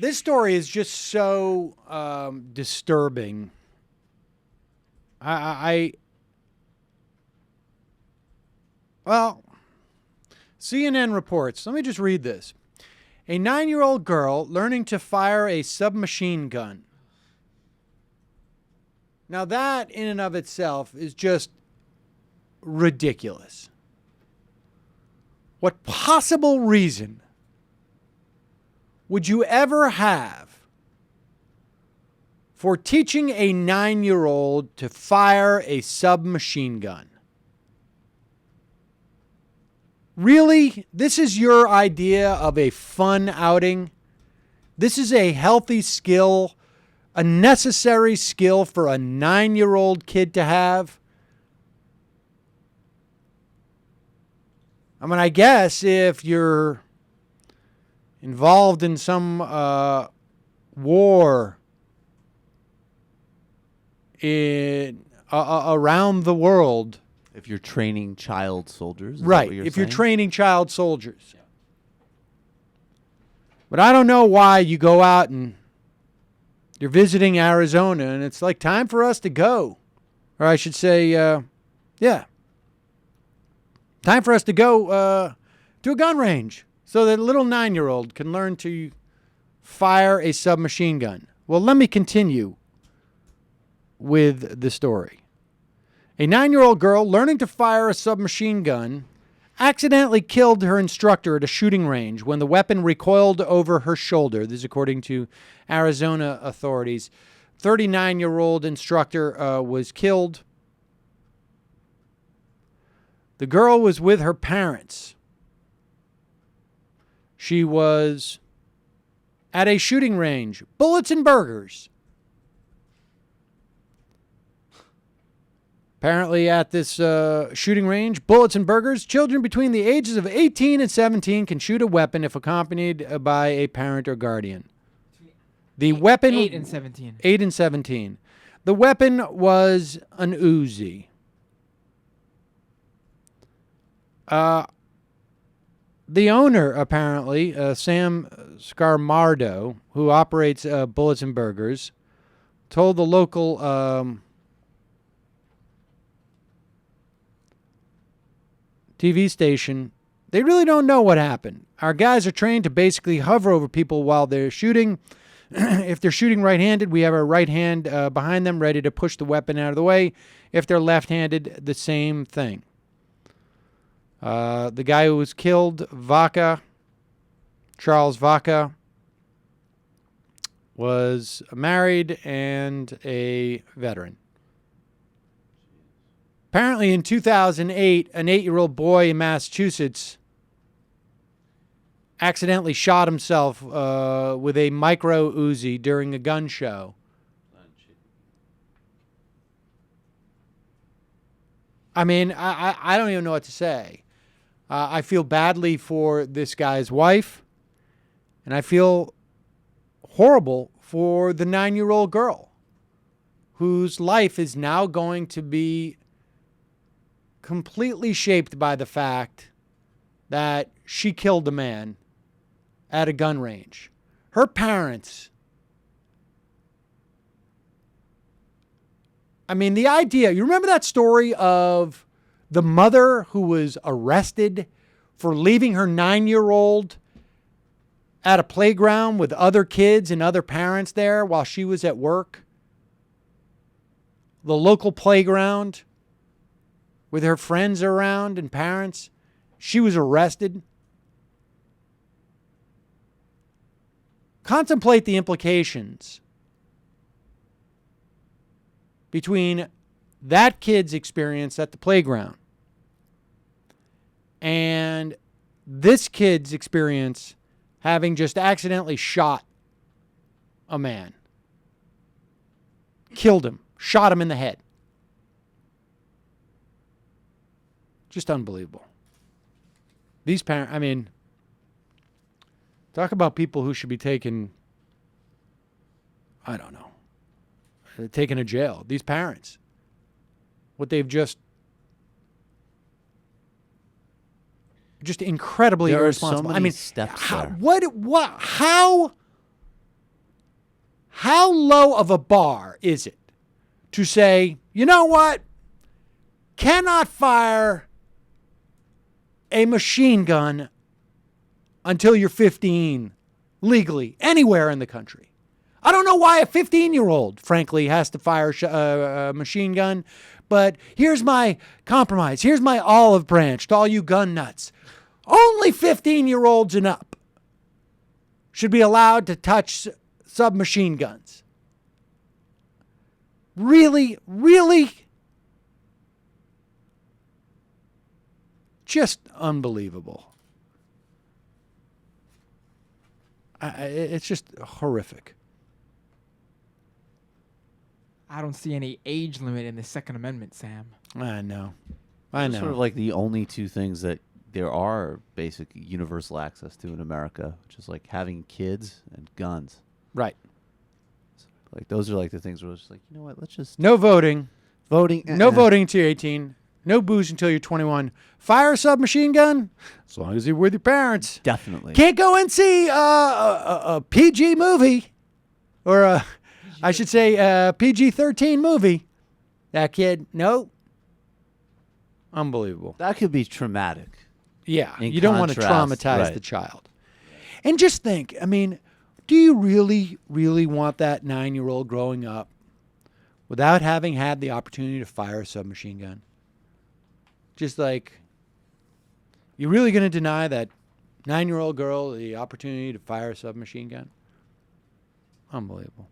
This story is just so disturbing. Well, CNN reports. Let me just read this. A 9-year-old girl learning to fire a submachine gun. Now that in and of itself is just ridiculous. What possible reason would you ever have for teaching a 9-year-old to fire a submachine gun? Really? This is your idea of a fun outing? This is a healthy skill, a necessary skill for a 9-year-old kid to have? I mean, I guess if you're involved in some war around the world. If you're training child soldiers. Right, if you're training child soldiers. Yeah. But I don't know why you go out and you're visiting Arizona and it's like time for us to go. Or I should say, yeah. Time for us to go to a gun range so that a little 9-year-old can learn to fire a submachine gun. Well, let me continue with the story. A 9-year-old girl learning to fire a submachine gun accidentally killed her instructor at a shooting range when the weapon recoiled over her shoulder. This is according to Arizona authorities. 39-year-old instructor was killed. The girl was with her parents. She was at a shooting range, Bullets and Burgers. Apparently at this shooting range, Bullets and Burgers, children between the ages of 18 and 17 can shoot a weapon if accompanied by a parent or guardian. Weapon... 8 and 17. 8 and 17. The weapon was an Uzi. The owner, apparently, Sam Scarmardo, who operates Bullets and Burgers, told the local TV station, they really don't know what happened. Our guys are trained to basically hover over people while they're shooting. If they're shooting right-handed, we have our right hand behind them ready to push the weapon out of the way. If they're left-handed, the same thing. The guy who was killed, Charles Vaca, was married and a veteran. Apparently in 2008, an 8-year-old boy in Massachusetts accidentally shot himself with a micro Uzi during a gun show. I mean, I don't even know what to say. I feel badly for this guy's wife, and I feel horrible for the 9-year-old girl whose life is now going to be completely shaped by the fact that she killed a man at a gun range. Her parents, I mean, the idea, you remember that story of the mother who was arrested for leaving her 9-year-old at a playground with other kids and other parents there while she was at work? The local playground with her friends around and parents. She was arrested. Contemplate the implications between that kid's experience at the playground and this kid's experience having just accidentally shot a man. Killed him. Shot him in the head. Just unbelievable. These parents, I mean, talk about people who should be taken, I don't know, taken to jail. These parents, what they've just incredibly there irresponsible. Are so many steps how, there. how how low of a bar is it to say, you know what? Cannot fire a machine gun until you're 15 legally anywhere in the country. I don't know why a 15-year-old, frankly, has to fire a machine gun, but here's my compromise. Here's my olive branch to all you gun nuts. Only 15-year-olds and up should be allowed to touch submachine guns. Really? Really? Just unbelievable. It's just horrific. I don't see any age limit in the Second Amendment, Sam. I know. Those are sort of like the only two things that there are basic universal access to in America, which is like having kids and guns. Right. Like those are like the things where it's like, you know what, let's just No voting. voting. No voting until you're 18. No booze until you're 21. Fire a submachine gun as long as you're with your parents. Definitely. Can't go and see a PG movie or I should say a PG-13 movie. That kid, no. Unbelievable. That could be traumatic. Yeah, In you don't want to contrast, traumatize right. the child. And just think, I mean, do you really, really want that 9-year-old growing up without having had the opportunity to fire a submachine gun? Just like, you really going to deny that 9-year-old girl the opportunity to fire a submachine gun? Unbelievable.